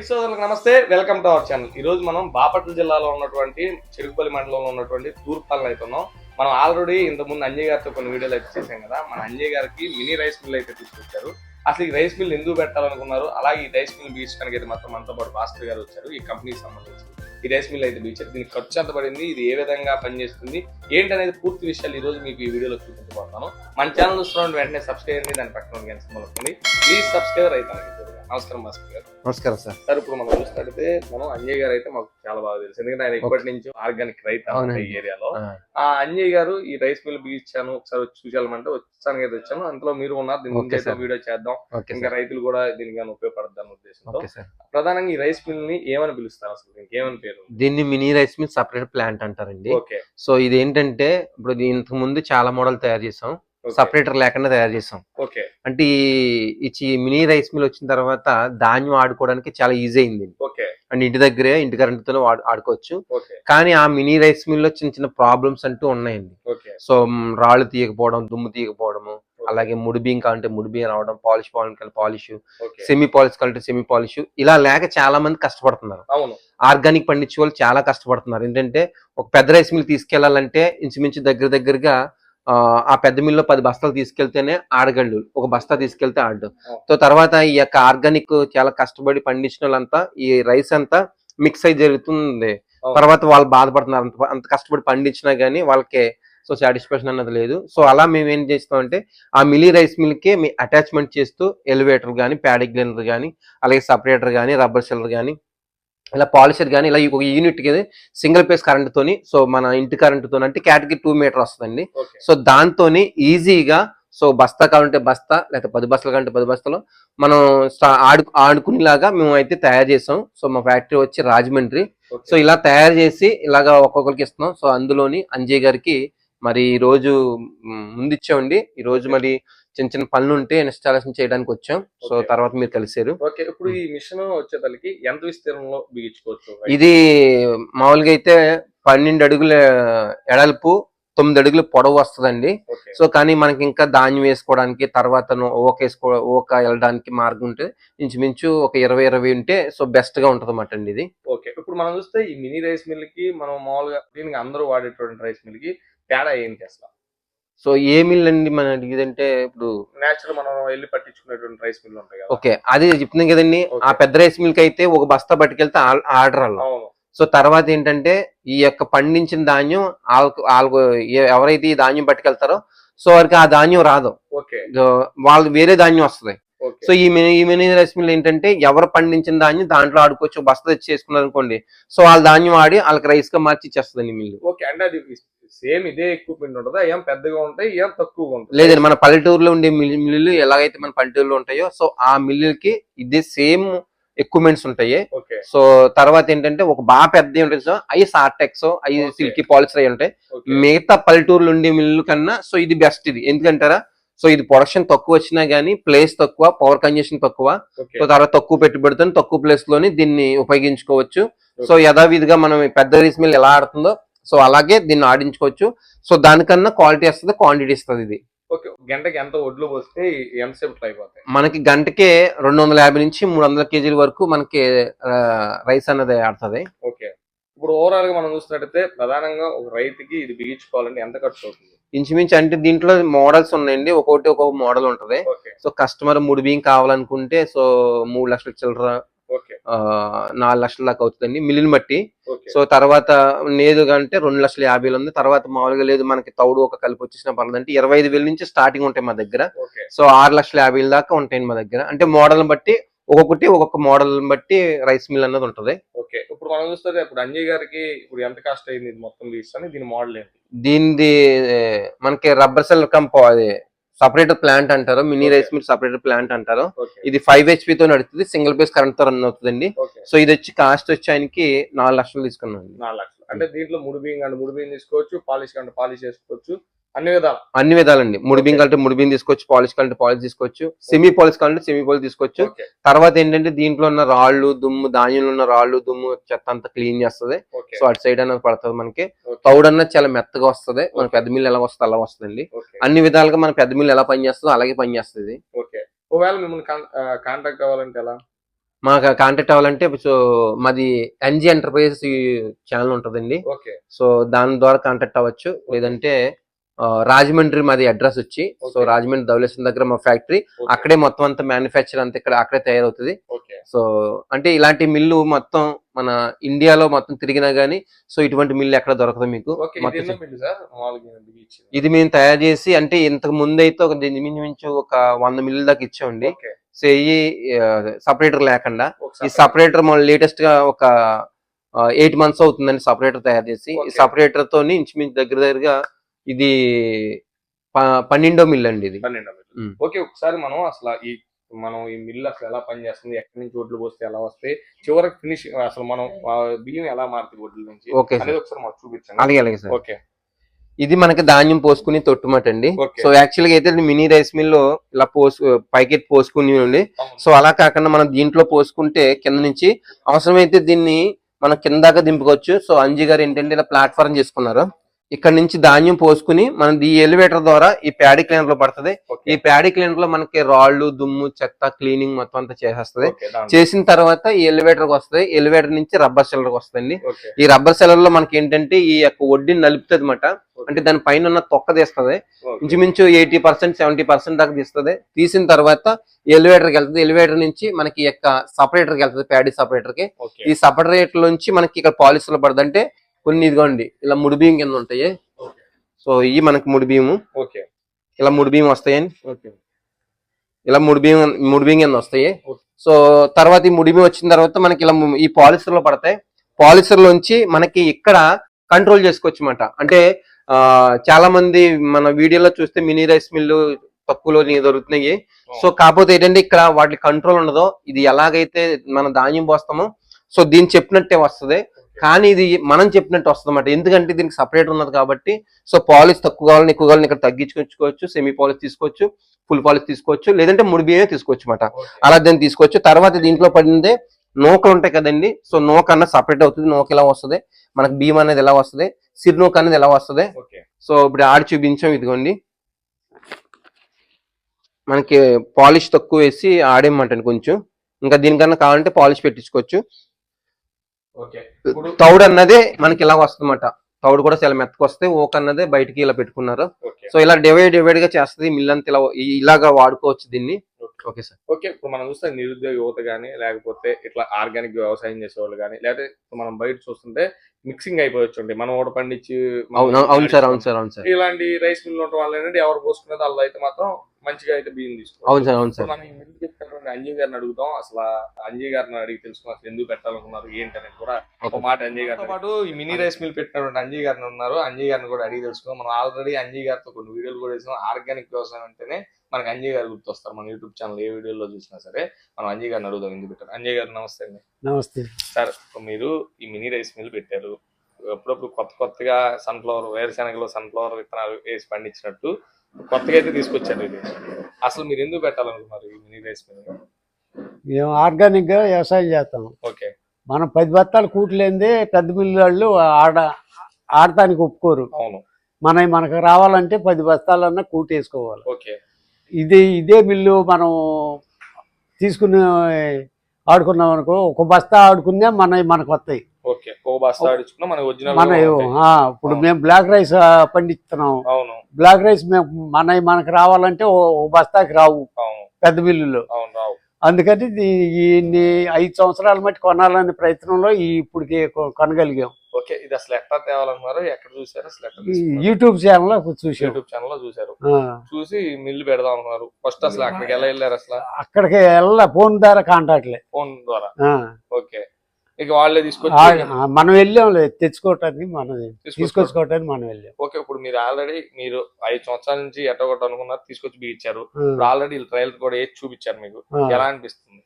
రైతు సోదరులకు నమస్తే, వెల్కమ్ టు అవర్ ఛానల్. ఈ రోజు మనం బాపట్ల జిల్లాలో ఉన్నటువంటి చెరుకుపల్లి మండలంలో ఉన్నటువంటి తూర్పాలను అయితే ఉన్నాం. మనం ఆల్రెడీ ఇంతకుముందు అంజయ్ గారితో కొన్ని వీడియోలు అయితే చేసాం కదా. మన అంజయ్ గారికి మినీ రైస్ మిల్ అయితే తీసుకొచ్చారు. అసలు ఈ రైస్ మిల్ ఎందుకు పెట్టాలనుకున్నారు, అలాగే ఈ రైస్ మిల్ బీచడానికి అయితే మొత్తం మనతో పాటు భాస్కర్ గారు వచ్చారు. ఈ కంపెనీకి సంబంధించి ఈ రైస్ మిల్ అయితే బీచారు. దీనికి ఖర్చు ఎంత పడింది, ఇది ఏ విధంగా పనిచేస్తుంది ఏంటనేది పూర్తి విషయాలు ఈ రోజు మీకు ఈ వీడియోలో చూపించబోతాను. మన ఛానల్ చూస్తున్న వెంటనే సబ్స్క్రైబ్ చేయండి, దాని పక్కన గంట సింబల్ వస్తుంది. ప్లీజ్ సబ్స్క్రైబ్ రైతానికి. నమస్కారం భాస్కర్ గారు. నమస్కారం సార్. సార్, ఇప్పుడు మనం చూసినట్టయితే మనం అంజయ్ గారు అయితే మాకు చాలా బాగా తెలుసు, ఎందుకంటే ఆయన ఇప్పటి నుంచి ఆర్గానిక్ రైతు ఈ ఏరియాలో. ఆ అంజయ్ గారు ఈ రైస్ మిల్ బీచాను ఒకసారి వచ్చి చూసామంటే వచ్చాను అయితే వచ్చాను. అందులో మీరు ఉన్నారు, దీని గురించి అయితే వీడియో చేద్దాం, ఇంకా రైతులు కూడా దీనికి ఉపయోగపడతాను ఉద్దేశంతో. ప్రధానంగా ఈ రైస్ మిల్ ని ఏమని పిలుస్తారు, అసలు దీనికి ఏమని పేరు? దీన్ని mini rice mill separate plant అంటారండి. ఓకే. సో ఇది ఏంటంటే ఇప్పుడు ఇంతకు ముందు చాలా మోడల్ తయారు చేసాం, సపరేటర్ లేకుండా తయారు చేసాం. ఓకే. అంటే ఈ మినీ రైస్ మిల్ వచ్చిన తర్వాత ధాన్యం ఆడుకోవడానికి చాలా ఈజీ అయింది. ఓకే. అంటే ఇంటి దగ్గరే ఇంటి కరెంట్ తోనే ఆడుకోవచ్చు. ఓకే. కానీ ఆ మినీ రైస్ మిల్ లో చిన్న చిన్న ప్రాబ్లమ్స్ అంటూ ఉన్నాయండి. ఓకే. సో రాళ్ళు తీయకపోవడం, దుమ్ము తీయకపోవడము, అలాగే ముడి బియ్యం కావాలంటే ముడి బియ్యం రావడం, పాలిష్ కావాలంటే పాలిష్, సెమీ పాలిష్ కావాలంటే సెమీ పాలిష్, ఇలా లేక చాలా మంది కష్టపడుతున్నారు. అవును. ఆర్గానిక్ పండించే వాళ్ళు చాలా కష్టపడుతున్నారు. ఏంటంటే ఒక పెద్ద రైస్ మిల్ తీసుకెళ్లాలంటే ఇంచుమించు దగ్గరగా ఆ పెద్ద మిల్లో 10 బస్తాలు తీసుకెళ్తేనే ఆడగళ్ళు, ఒక బస్తా తీసుకెళ్తే ఆడడు. సో తర్వాత ఈ యొక్క ఆర్గానిక్ చాలా కష్టపడి పండించిన వాళ్ళంతా ఈ రైస్ అంతా మిక్స్ అయి జరుగుతుంది. తర్వాత వాళ్ళు బాధపడుతున్నారు, అంత కష్టపడి పండించినా గానీ వాళ్ళకి సో సాటిస్ఫాక్షన్ అన్నది లేదు. సో అలా మేము ఏం చేస్తామంటే ఆ మినీ రైస్ మిల్ కి మీ అటాచ్మెంట్ చేస్తూ ఎలివేటర్ కానీ, ప్యాడీ గ్లైనర్ కానీ, అలాగే సపరేటర్ కానీ, రబ్బర్ సెల్లర్ కానీ, ఇలా పాలిషర్ కానీ, ఇలా ఒక యూనిట్ కి సింగిల్ ఫేస్ కరెంట్ తోని, సో మన ఇంటి కరెంట్ తోని అంటే కేటగిరీ 2 మీటర్ వస్తుందండి. సో దాంతోని ఈజీగా సో బస్తా కావాలంటే బస్తా, లేకపోతే 10 బస్తాలు కావాలంటే 10 బస్తాలు మనం ఆడుకునేలాగా మేము అయితే తయారు చేసాం. సో మా ఫ్యాక్టరీ వచ్చి రాజమండ్రి. సో ఇలా తయారు చేసి ఇలాగా ఒక్కొక్కరికి ఇస్తున్నాం. సో అందులోని అంజయ్ గారికి మరి ఈ రోజు ముందు ఇచ్చామండి. ఈ రోజు మరి చిన్న చిన్న పనులు ఉంటే ఇన్స్టాలేషన్ చేయడానికి వచ్చాం. సో తర్వాత మీరు కలిసారు. ఓకే. ఇప్పుడు ఈ మిషన్ వచ్చేతలకి ఎంత విస్తీర్ణంలో బిగించుకోవచ్చు? ఇది మామూలుగా అయితే 12 అడుగుల ఎడల్పు, 9 అడుగుల పొడవు వస్తుందండి. సో కానీ మనకి ఇంకా ధాన్యం వేసుకోవడానికి, తర్వాత ఓక వెళ్ళడానికి మార్గం ఉంటే ఇంచుమించు ఒక 20 ఉంటే సో బెస్ట్ గా ఉంటది అన్నమాట అండి ఇది. ఓకే. ఇప్పుడు మనం చూస్తే ఈ మినీ రైస్ మిల్ కి మనం మామూలుగా దీనికి అందరూ వాడేటువంటి రైస్ మిల్ కి తేడా ఏంటి అసలు? సో ఏ మిల్ అండి మన అడిగిదంటే ఇప్పుడు నేచురల్ మనం వెళ్ళి పట్టించుకునేటువంటి రైస్ మిల్ ఉంటాయి కదా. ఓకే, అది చెప్తున్నాం కదండి. ఆ పెద్ద రైస్ మిల్ కి అయితే ఒక బస్తా పట్టుకెళ్తే ఆర్డర్ అలా. సో తర్వాత ఏంటంటే ఈ యొక్క పండించిన ధాన్యం ఎవరైతే ఈ ధాన్యం పట్టుకెళ్తారో సో వారికి ఆ ధాన్యం రాదు. ఓకే. వాళ్ళు వేరే ధాన్యం వస్తుంది. సో ఈ మినీ రైస్ మిల్ ఏంటంటే ఎవరు పండించిన ధాన్యం దాంట్లో ఆడుకోవచ్చు. బస్తా తెచ్చి చేసుకున్నారు అనుకోండి, సో వాళ్ళ ధాన్యం ఆడి వాళ్ళకి రైస్ గా మార్చి ఇచ్చేస్తుంది మిల్లు. ఓకే. అంటే అది సేమ్ ఇదే ఎక్విప్మెంట్ ఉంటుందా? ఏం పెద్దగా ఉంటాయి, ఏం తక్కువగా ఉంటాయి? లేదండి, మన పల్లెటూరులో ఉండే మిల్లులు ఎలాగైతే మన పల్లెటూరులో ఉంటాయో సో ఆ మిల్లులకి ఇదే సేమ్ ఎక్విప్మెంట్స్ ఉంటాయి. సో తర్వాత ఏంటంటే ఒక బాగా పెద్ద ఉంటుంది, సో అవి సార్టెక్స్, అవి సిల్కీ పాలిషర్ అయి ఉంటాయి. మిగతా పల్లెటూరులో ఉండే మిల్లు కన్నా సో ఇది బెస్ట్. ఇది ఎందుకంటారా, సో ఇది ప్రొడక్షన్ తక్కువ వచ్చినా గానీ ప్లేస్ తక్కువ, పవర్ కన్జంప్షన్ తక్కువ, సో తర్వాత తక్కువ పెట్టుబడితో తక్కువ ప్లేస్ లోని దీన్ని ఉపయోగించుకోవచ్చు. సో యథావిధిగా మనం పెద్ద రైస్ మిల్ ఎలా ఆడుతుందో సో అలాగే దీన్ని ఆడించుకోవచ్చు. సో దానికన్నా క్వాలిటీ వస్తుంది, క్వాంటిటీ ఇస్తుంది ఇది. ఓకే. గంటకి ఎంత ఒడ్లు పోస్తే ఎంతసేపు అయిపోతాయి? మనకి గంటకే 250 నుంచి 300 కేజీల వరకు మనకి రైస్ అన్నది ఆడుతుంది. ఓకే. ఇప్పుడు ఓవరాల్ గా మనం చూసినట్టయితే ప్రధానంగా ఒక రైతుకి ఇది బిగించుకోవాలంటే ఎంత ఖర్చు అవుతుంది? ఇంచుమించు అంటే దీంట్లో మోడల్స్ ఉన్నాయండి, ఒక్కొక్క మోడల్ ఉంటది. సో కస్టమర్ ముడి బియ్యం కావాలనుకుంటే సో 3 లక్షల చిల్లర, 4 లక్షల దాకా అవుతుందండి మిల్లుని బట్టి. సో తర్వాత లేదు అంటే 2,50,000 ఉంది. తర్వాత మామూలుగా లేదు మనకి తౌడు ఒక కలిపి వచ్చేసిన పర్లేదంటే 25,000 నుంచి స్టార్టింగ్ ఉంటాయి మా దగ్గర. సో 6,50,000 దాకా ఉంటాయండి మా దగ్గర. అంటే మోడల్ బట్టి ఒక్కొక్క మోడల్ బట్టి రైస్ మిల్ అన్నది ఉంటది. ఓకే. ఇప్పుడు మనం చూస్తే ఇప్పుడు అంజయ్ గారికి ఇప్పుడు ఎంత కాస్ట్ అయింది ఇది మొత్తం తీసుకొని? దీని మోడల్ ఏంటి? దీనిది మనకి రబ్బర్ సెల్ అది సపరేటర్ ప్లాంట్ అంటారు, mini rice mill separator plant అంటారు. ఇది 5 HP తో నడుస్తుంది, సింగిల్ ఫేస్ కరెంట్ తో రన్ అవుతుందండి. సో ఇది వచ్చి కాస్ట్ వచ్చి ఆయనకి 4 లక్షలు తీసుకున్నాం. 4 లక్షలు అంటే దీంట్లో ముడి బియ్యం తీసుకోవచ్చు, పాలిష్ కంటే పాలిష్ చేసుకోవచ్చు, అన్ని విధాలండి. ముడి బియ్యం కంటే ముడి బియ్యం తీసుకోవచ్చు, పాలిష్ కంటే పాలిష్ తీసుకోవచ్చు, సెమీ పాలిష్ కంటే సెమీ పాలిష్ తీసుకోవచ్చు. తర్వాత ఏంటంటే దీంట్లో ఉన్న రాళ్ళు దుమ్ము, ధాన్యంలో ఉన్న రాళ్ళు దుమ్ము చెత్త అంతా క్లీన్ చేస్తుంది. సో అటు సైడ్ అన్నది పడుతుంది మనకి. తౌడు అన్నది చాలా మెత్తగా వస్తుంది. మన పెద్ద మిల్ ఎలా వస్తుంది అలా వస్తుందండి. అన్ని విధాలుగా మన పెద్ద మిల్ ఎలా పనిచేస్తుందో అలాగే పనిచేస్తుంది. ఒకవేళ మిమ్మల్ని కాంటాక్ట్ అవ్వాలంటే ఎలా? మాకు కాంటాక్ట్ అవ్వాలంటే సో మాది ఎన్జీ ఎంటర్ప్రైజెస్ ఛానల్ ఉంటుందండి. ఓకే సో దాని ద్వారా కాంటాక్ట్ అవ్వచ్చు. లేదంటే రాజమండ్రి మాది అడ్రస్ వచ్చి, సో Okay. రాజమండ్రి ధవళేశ్వరం దగ్గర మా ఫ్యాక్టరీ, అక్కడే మొత్తం అంతా మ్యానుఫ్యాక్చర్ అంతా ఇక్కడ అక్కడే తయారవుతుంది. ఓకే సో అంటే ఇలాంటి మిల్లు మొత్తం మన ఇండియాలో మొత్తం తిరిగినా గానీ సో ఇటువంటి మిల్లు ఎక్కడ దొరకదు మీకు. ఓకే ఇది మొత్తం ఎన్నో బిల్లు సార్ మామూలుగా బిల్ ఇచ్చింది? ఇది మేము తయారు చేసి అంటే ఇంతకు ముందు అయితే ఒక మించు ఒక 100 మిల్లు దాకా ఇచ్చామండి. ఓకే సో ఈ సపరేటర్ లేకుండా ఈ ఒకసారి సపరేటర్ మన లేటెస్ట్ గా ఒక 8 months అవుతుందండి సపరేటర్ తయారు చేసి. ఈ Okay. సపరేటర్ తోని ఇంచుమించు దగ్గరగా ఇది 12వ మిల్ అండి ఇది. 12 బిల్లు. ఉమ్. ఓకే ఒకసారి మనం అసలు మనం ఈ మిల్ అసలు ఎలా పనిచేస్తుంది, ఎక్కడి నుంచి ఒడ్లు పోస్తే ఎలా వస్తాయి, చివరికి ఫినిష్ అసలు మనం బియ్యం ఎలా మారుతుంది ఒడ్ల నుంచి ఓకే సార్, అనేది ఒకసారి మాకు చూపించండి. అలాగే అలాగే సార్. ఓకే ఇది మనకి ధాన్యం పోసుకుని తొట్టుమాట అండి. ఓకే సో యాక్చువల్ గా అయితే మినీ రైస్ మిల్ లో ఇలా పైకెట్ పోసుకుని ఉండి, అవును. సో అలా కాకుండా మనం దీంట్లో పోసుకుంటే కింద నుంచి అవసరమైతే దీన్ని మనం కిందాక దింపుకోవచ్చు. సో అంజీ గారు ఏంటంటే ఇలా ప్లాట్ఫారం చేసుకున్నారు. ఇక్కడ నుంచి ధాన్యం పోసుకుని మనం ఈ ఎలివేటర్ ద్వారా ఈ ప్యాడీ క్లీనర్ లో పడుతుంది. ఓకే ఈ ప్యాడీ క్లీనర్ లో మనకి రాళ్ళు దుమ్ము చెత్త క్లీనింగ్ మొత్తం అంతా చేసేస్తుంది. ఓకే దాంట్లో. చేసిన తర్వాత ఈ ఎలివేటర్ కి వస్తుంది. ఎలివేటర్ నుంచి రబ్బర్ సెల్లర్ కి వస్తుంది. ఓకే ఈ రబ్బర్ సెల్లర్ లో మనకి ఏంటంటే ఈ యొక్క వడ్డీని నలుపుతుంది అనమాట. అంటే దాని పైన ఉన్న తొక్క తీస్తుంది. ఓకే. ఇంచుమించు 80% 70% దాకా తీస్తుంది. తీసిన తర్వాత ఎలివేటర్ కి వెళ్తుంది. ఎలివేటర్ నుంచి మనకి ఈ యొక్క సపరేటర్ కి వెళ్తుంది, ప్యాడీ సపరేటర్ కి. ఓకే ఈ సపరేటర్ నుంచి మనకి ఇక్కడ పాలిస్టర్ పడుతుంది. అంటే కొన్ని ఇదిగోండి ఇలా ముడి బియ్యం కింద ఉంటాయి. ఓకే. సో ఇవి మనకి ముడి బియ్యము, ఓకే ఇలా ముడి బియ్యం వస్తాయని, ఓకే ఇలా ముడి బియ్యం కింద వస్తాయి. ఓకే. సో తర్వాత ఈ ముడి బియ్యం వచ్చిన తర్వాత మనకి ఇలా ఈ పాలిస్టర్ లో పడతాయి. పాలిస్టర్ లోంచి మనకి ఇక్కడ కంట్రోల్ చేసుకోవచ్చు అన్నమాట. అంటే చాలా మంది మన వీడియోలో చూస్తే మినీ రైస్ మిల్లు తక్కువలో దొరుకుతున్నాయి. సో కాకపోతే ఏంటంటే ఇక్కడ వాటి కంట్రోల్ ఉండదు. ఇది ఎలాగైతే మన ధాన్యం పోస్తామో సో దీన్ని చెప్పినట్టే వస్తుంది, కానీ ఇది మనం చెప్పినట్టు వస్తుంది అన్నమాట. ఎందుకంటే దీనికి సపరేట్ ఉన్నది కాబట్టి. సో పాలిష్ తక్కువ కావాలని ఎక్కువ కావాలని ఇక్కడ తగ్గించుకోవచ్చు. సెమీ పాలిష్ తీసుకోవచ్చు, ఫుల్ పాలిష్ తీసుకోవచ్చు, లేదంటే ముడి బియ్యమే తీసుకోవచ్చు అన్నమాట. అలా దాన్ని తీసుకోవచ్చు. తర్వాత దీంట్లో పడిందే నూకలు ఉంటాయి కదండి. సో నూక అన్న సపరేట్ అవుతుంది. నూక ఎలా వస్తుంది, మనకి బియ్యం అనేది ఎలా వస్తుంది, సిరినూక అనేది ఎలా వస్తుంది. ఓకే సో ఇప్పుడు ఆడి చూపించాం, ఇదిగోండి మనకి పాలిష్ తక్కువ వేసి ఆడేయమంటండి కొంచెం. ఇంకా దీనికన్నా కావాలంటే పాలిష్ పెట్టించుకోవచ్చు. ఓకే ఇప్పుడు తౌడు అన్నదే మనకి ఇలా వస్తుందన్నమాట. తౌడు కూడా చాలా మెత్తకు వస్తే ఓక్ అన్నదే బయటికి ఇలా పెట్టుకున్నారు. ఓకే సో ఇలా డివైడ్ గా చేస్తుంది మిల్ అంతా. ఇలా ఇలాగా వాడుకోవచ్చు దీన్ని. Okay sir. ఓకే ఇప్పుడు మనం చూస్తే నిరుద్యోగ యువత కానీ లేకపోతే ఇట్లా ఆర్గానిక్ వ్యవసాయం చేసే వాళ్ళు కానీ లేకపోతే మనం బయట చూస్తుంటే మిక్సింగ్ అయిపోవచ్చు. మనం ఒకటి పండించి అవును అవును సార్, అవును సార్, అవును సార్, ఇలాంటి రైస్ మిల్ ఉండటం వల్ల ఏంటంటే ఎవరు పోసుకునేది వాళ్ళు అయితే మాత్రం మంచిగా అయితే బియ్యం తీసుకోవాలి. అవును సార్, అవును సార్. మనం ఈ మిల్ పెట్టినటువంటి అంజయ్ గారిని అడుగుతాం. అసలు అంజయ్ గారిని అడిగి తెలుసుకున్నాం అసలు ఎందుకు పెట్టాలనుకున్నారు ఏంటనేది కూడా ఒక మాట అంజయ్ గారితో పాటు ఈ మినీ రైస్ మిల్ పెట్టినటువంటి అంజయ్ గారిని ఉన్నారు. అంజయ్ గారిని కూడా అడిగి తెలుసుకున్నాం. మనం ఆల్రెడీ అంజయ్ గారితో కొన్ని వీడియోలు కూడా వేసాం. ఆర్గానిక్ వ్యవసాయం అంటేనే మనకి అంజయ్ గారు గుర్తొస్తారు. మన యూట్యూబ్ ఛానల్ ఏ వీడియోలో చూసినా సరే మనం అంజయ్ గారిని అడుగుదాం ఎందుకు పెట్టారు. అంజయ్ గారు నమస్తే అండి. నమస్తే సార్ మీరు ఈ మినీ రైస్ మిల్ పెట్టారు. అప్పుడప్పుడు కొత్తగా సన్ఫ్లవర్ వేరుశెనగలో సన్ఫ్లవర్ విత్తనాలు వేసి పండించినట్టు కొత్తగా అయితే తీసుకొచ్చారు. ఇది అసలు మీరు ఎందుకు పెట్టాలనుకున్నారు ఈ మినీ రైస్ మిల్? మేము ఆర్గానిక్ గా వ్యవసాయం చేస్తాం. ఓకే మనం 10 బత్తాలు కూట్లేందే పెద్ద మిల్లు వాళ్ళు ఆడటానికి ఒప్పుకోరు. అవును మనకు రావాలంటే 10 బస్తాలన్నా కూటేసుకోవాలి. ఓకే ఇదే మిల్లు మనం తీసుకుని ఆడుకున్నాం అనుకో, ఒక బస్తా ఆడుకున్నా మనకు వస్తాయి. ఓకే ఓ బస్తా ఆడించుకున్నా మనకి ఒరిజినల్ ఇప్పుడు మేము బ్లాక్ రైస్ పండిస్తున్నాం. అవును బ్లాక్ రైస్ మేము మనకు రావాలంటే ఓ బస్తాకి రావు అవును పెద్ద మిల్లులో. అవును రావు. అందుకని ఈ 5 సంవత్సరాల మట్టి కొనాలనే ప్రయత్నంలో ఇప్పటికి కొనగలిగాం. ఓకే ఇది అసలు ఎట్లా తేవాలన్నారు, ఎక్కడ చూసారు, అసలు ఎట్లా యూట్యూబ్ ఛానల్ చూసాం. యూట్యూబ్ ఛానల్ లో చూసారు, చూసి మిల్లు పెడదాం అనుకున్నారు. ఫస్ట్ అసలు అక్కడికి ఎలా వెళ్ళారు? అసలు అక్కడికి ఫోన్ ద్వారా కాంటాక్ట్లే, ఫోన్ ద్వారా. ఓకే ఇక వాళ్ళే తీసుకొచ్చి మనం వెళ్ళాం తెచ్చుకోవటానికి, మనం తీసుకొచ్చుకోవటానికి మనం వెళ్ళాం. ఓకే ఇప్పుడు మీరు ఆల్రెడీ 5 సంవత్సరాల నుంచి ఎట్టగొట్ట అనుకున్నారు, తీసుకొచ్చి బిగించారు. ఇప్పుడు ఆల్రెడీ ట్రయల్ కూడా వేసి చూపించారు. మీకు ఎలా అనిపిస్తుంది?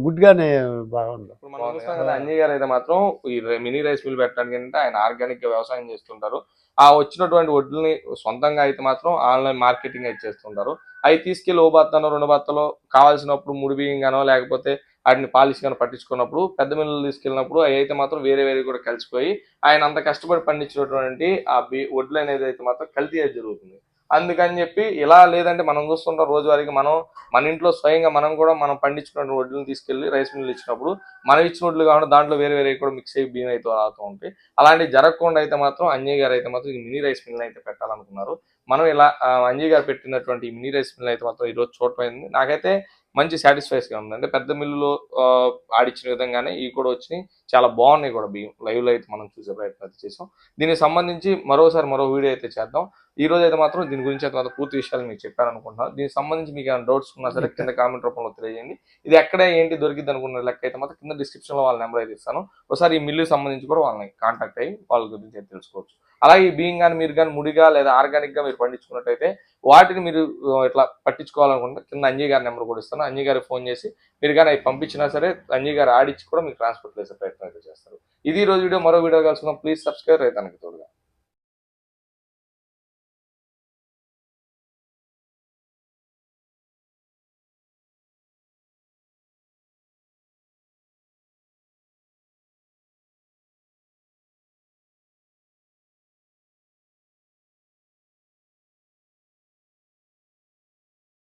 గుడ్ గానే బాగుంది. ఇప్పుడు మనం చూస్తాం కదా అంజయ్ గారు అయితే మాత్రం ఈ మినీ రైస్ మిల్ పెట్టడానికి అంటే ఆయన ఆర్గానిక్ గా వ్యవసాయం చేస్తుంటారు. ఆ వచ్చినటువంటి వడ్లని సొంతంగా అయితే మాత్రం ఆన్లైన్ మార్కెటింగ్ అయితే చేస్తుంటారు. అవి తీసుకెళ్లి ఓ బత్తానో 2 బత్తాలో కావాల్సినప్పుడు ముడి బియ్యంగానో లేకపోతే వాటిని పాలిష్ గానో పట్టించుకున్నప్పుడు పెద్ద మిల్లు తీసుకెళ్ళినప్పుడు అవి అయితే మాత్రం వేరే కూడా కలిసిపోయి ఆయన అంత కష్టపడి పండించినటువంటి ఆ వడ్లు అనేది అయితే మాత్రం కల్తీ అయితే జరుగుతుంది. అందుకని చెప్పి ఇలా లేదంటే మనం చూస్తుంటాం రోజువారీగా మన ఇంట్లో స్వయంగా మనం కూడా మనం పండించుకున్న వడ్లను తీసుకెళ్లి రైస్ మిల్లు ఇచ్చినప్పుడు మనం ఇచ్చిన వడ్లు కాకుండా దాంట్లో వేరే వేరే కూడా మిక్స్ అయ్యి బియ్యం అయితే రాతూ ఉంటాయి. అలాంటివి జరగకుండా అయితే మాత్రం అంజయ్ గారు అయితే మాత్రం ఈ మినీ రైస్ మిల్ అయితే పెట్టాలనుకున్నారు. మనం ఇలా అంజయ్ గారు పెట్టినటువంటి ఈ మినీ రైస్ మిల్ అయితే మాత్రం ఈరోజు చూడటమైంది. నాకైతే మంచి సాటిస్ఫైస్గా ఉంది. అంటే పెద్ద మిల్లులో ఆడిచ్చిన విధంగానే ఇవి కూడా వచ్చినాయి, చాలా బాగున్నాయి కూడా బియ్యం. లైవ్లో అయితే మనం చూసే ప్రయత్నం అయితే చేసాం. దీనికి సంబంధించి మరో వీడియో అయితే చేద్దాం. ఈ రోజు అయితే మాత్రం దీని గురించి అయితే మాత్రం పూర్తి విషయాలు మీకు చెప్పారనుకుంటున్నాను. దీనికి సంబంధించి మీకు ఏమైనా డౌట్స్ ఉన్నా సరే కింద కామెంట్ రూపంలో తెలియజేయండి. ఇది ఎక్కడ ఏంటి దొరికింది అనుకున్న లెక్క అయితే మాత్రం కింద డిస్క్రిప్షన్లో వాళ్ళ నెంబర్ అయితే ఇస్తాను. ఒకసారి ఈ మిల్లుకి సంబంధించి కూడా వాళ్ళని కాంటాక్ట్ అయ్యి వాళ్ళ గురించి అయితే తెలుసుకోవచ్చు. అలాగే ఈ బియ్యం కానీ మీరు కానీ ముడిగా లేదా ఆర్గానిక్గా మీరు పండించుకున్నట్టయితే వాటిని మీరు ఇట్లా పట్టించుకోవాలనుకుంటే కింద అంజయ్ గారి నెంబర్ కూడా ఇస్తాను. అంజయ్ గారికి ఫోన్ చేసి మీరు కానీ అవి పంపించినా సరే అంజయ్ గారు ఆడిచ్చి కూడా మీకు ట్రాన్స్పోర్ట్ చేసే ప్రయత్నం అయితే చేస్తారు. ఇది ఈ రోజు వీడియో. మరో వీడియో కలుసుకుందాం. ప్లీజ్ సబ్స్క్రైబ్ రైతానికి తోడుగా.